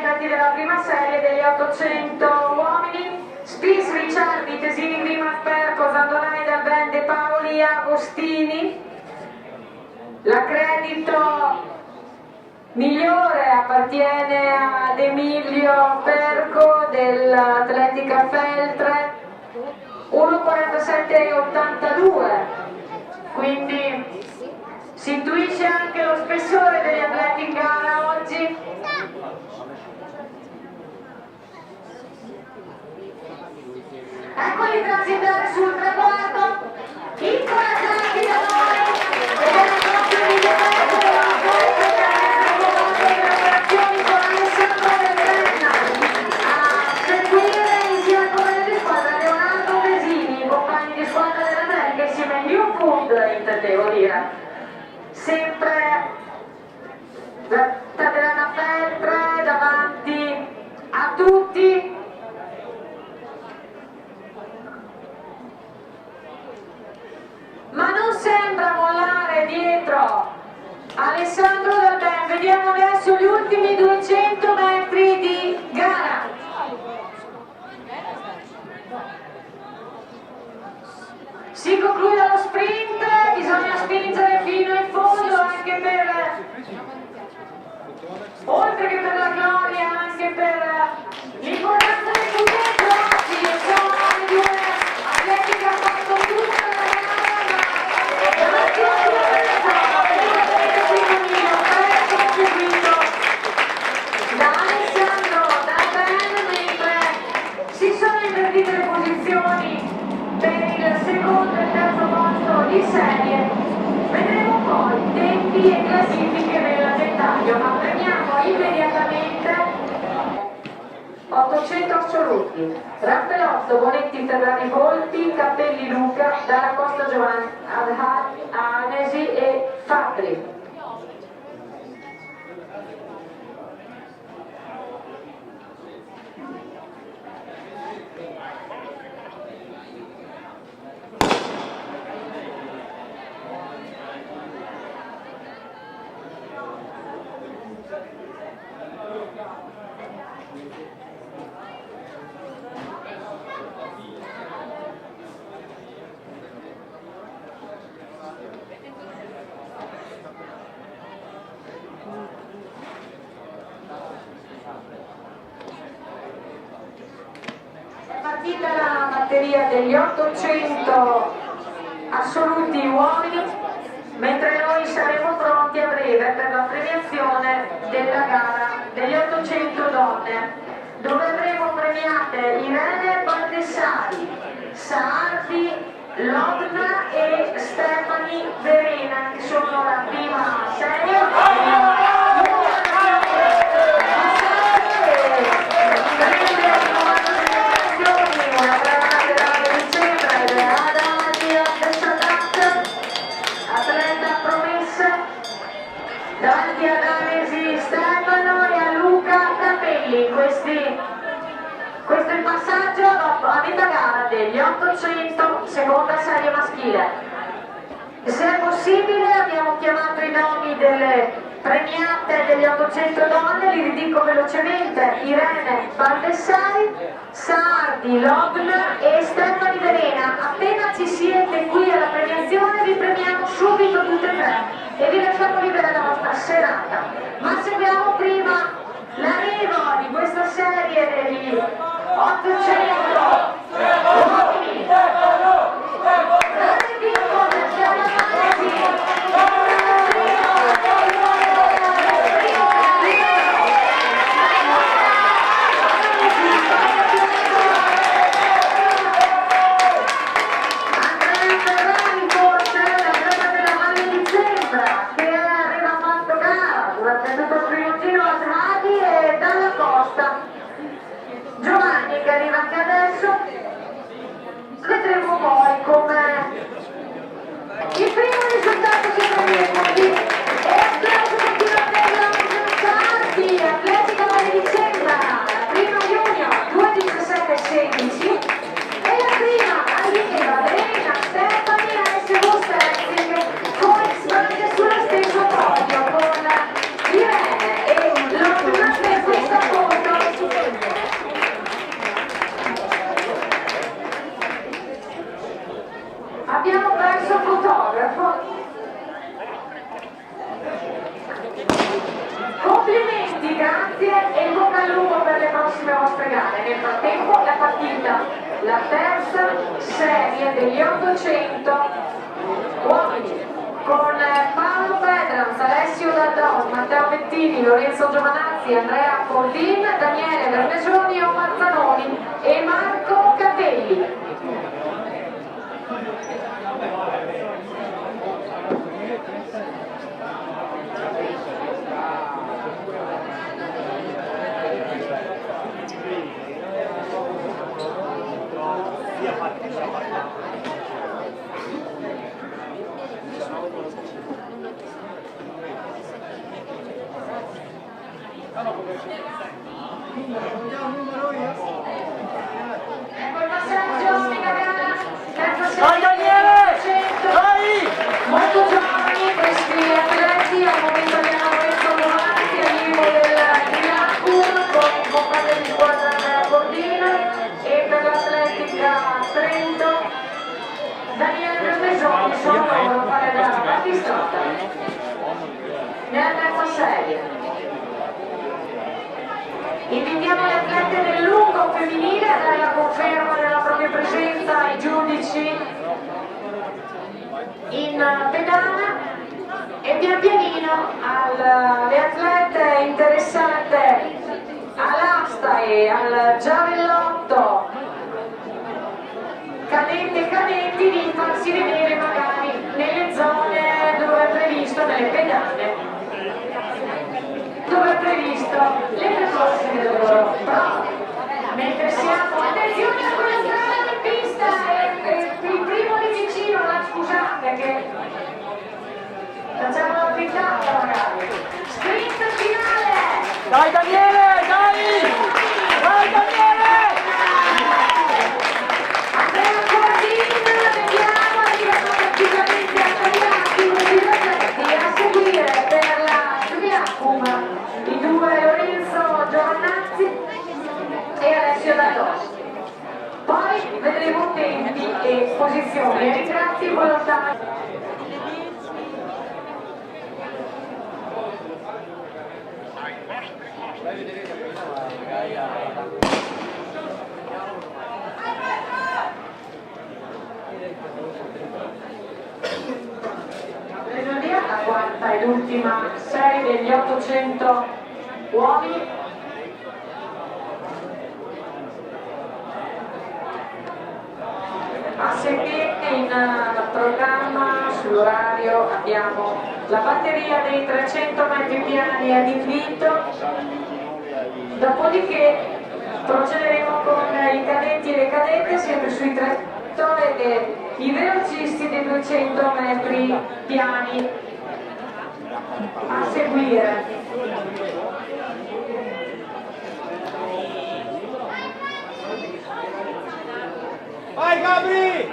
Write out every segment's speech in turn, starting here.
atleti della prima serie degli 800 uomini, Spis, Ricciardi, Tesini, Grima, Perco, Zandonai, Dal Bende, Paoli, Agostini. L'accredito migliore appartiene ad Emilio Perco dell'Atletica Feltre, 1,47,82, quindi si intuisce anche lo spessore degli atleti in gara oggi. Eccoli transitare sul traguardo, incoraggiati da noi, ed è il nostro miglioramento della collaborazioni con Alessandro Del Renna. A seguire insieme al compagno di squadra Leonardo Tesini, compagni di squadra dell'Atletica insieme a Newfound, intendevo dire. Sempre la Taterana Feltre davanti a tutti. Ma non sembra mollare dietro Alessandro Del Ben. Vediamo adesso gli ultimi 200 metri di gara. Si conclude lo sprint, bisogna spingere fino in fondo anche oltre che per la gloria, anche per l'importanza del punteggio. Oggi sono i due atleti che hanno fatto tutta la gara, davanti a seguito da Alessandro Del Ben, mentre si sono invertite le posizioni per il secondo e terzo posto di serie. Vedremo poi tempi e classifiche nel dettaglio, ma premiamo immediatamente 800 assoluti: Rampelotto, Bonetti, Ferrari, Volpi, Cappelli, Luca, Dalla Costa, Giovanni, Anesi e Fabri. Partita la batteria degli 800 assoluti uomini, mentre noi saremo pronti a breve per la premiazione della gara degli 800 donne, dove avremo premiate Irene Baldessari, Saardi, Logna e Stefani Verena, che sono la prima serie. Davanti ad Anesi Stefano e a Luca Capelli. Questo è il passaggio a metà gara degli 800 seconda serie maschile. Se è possibile abbiamo chiamato i nomi delle premiate degli 800 donne, li ridico velocemente: Irene Baldessari, Saardi, Logna e Stefani Verena. Appena ci siete qui alla premiazione vi premiamo subito tutte e tre e vi lasciamo libera la vostra serata. Ma seguiamo prima l'arrivo di questa serie degli 800 uomini. Giovanni che arriva anche adesso, accade. Nel frattempo la partita, la terza serie degli 800 uomini, con Paolo Pedrans, Alessio Daddos, Matteo Bettini, Lorenzo Giovanazzi, Andrea Cordin, Daniele Vermesoni, Omar Zanoni e Marco Capelli. Ecco il passaggio di gara, terza serie, molto giovani questi atleti, al momento abbiamo Lorenzo Giovanazzi, allievo del Triacum, con il compagno di squadra Andrea Cordino, e per l'atletica Trento Daniele Vermesoni. Sono loro a fare da battistrada nella terza serie. Invitiamo le atlete del lungo femminile a dare la conferma della propria presenza ai giudici in pedana e pian pianino alle atlete interessate all'asta e al giavellotto, cadenti e cadenti, di farsi vedere magari nelle zone dove è previsto, nelle pedane, dove è previsto le percorsi delle loro prove. Mentre siamo, attenzione a quella strada di pista, il primo di vicino, scusate che facciamo la frittata magari. Sprint finale! Dai Daniele, dai! Dai Daniele! Andrea Cordin, vediamo, arrivano praticamente a tagliati questi due atleti a seguire per la Triacum i due Lorenzo Giovannazzi e Alessio Daddos. Poi vedremo tempi e posizioni. E ringrazio i volontari. La quarta e l'ultima serie degli 800 uomini. A seguire in programma sull'orario abbiamo la batteria dei 300 metri piani ad invito, dopodiché procederemo con i cadenti e le cadette sempre sui 300 e i velocisti dei 200 metri piani a seguire. Vai Gabri!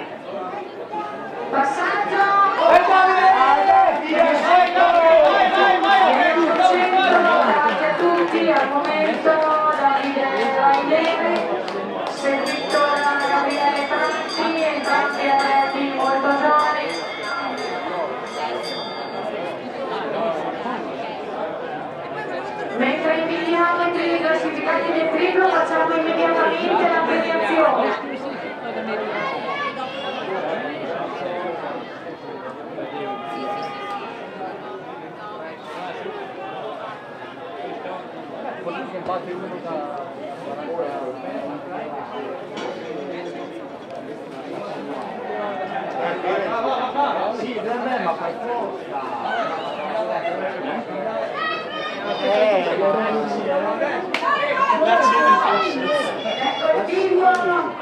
Passaggio! Vai Gabri! Grazie a tutti, al momento Davide Raineri, seguito da Gabriele Franchi, entrambi atleti molto giovani. Mentre invitiamo i classificati del triplo, facciamo immediatamente la premiazione. Sì, per me, ma per forza. Ecco il timbro!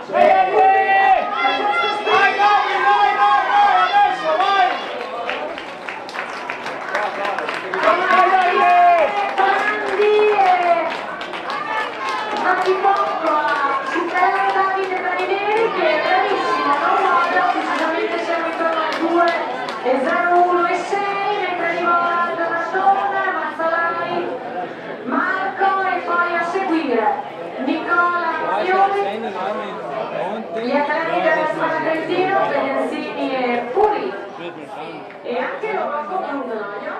Di poco a superare Davide Raineri, che è bravissimo, non modo, precisamente siamo intorno al 2 e 0-1 e 6, mentre di vola Donatona, Mazzolai, Marco e poi a seguire Nicola Fiori, gli atleti della squadra Trentino, Pedenzini e Puri, e anche loro concludono.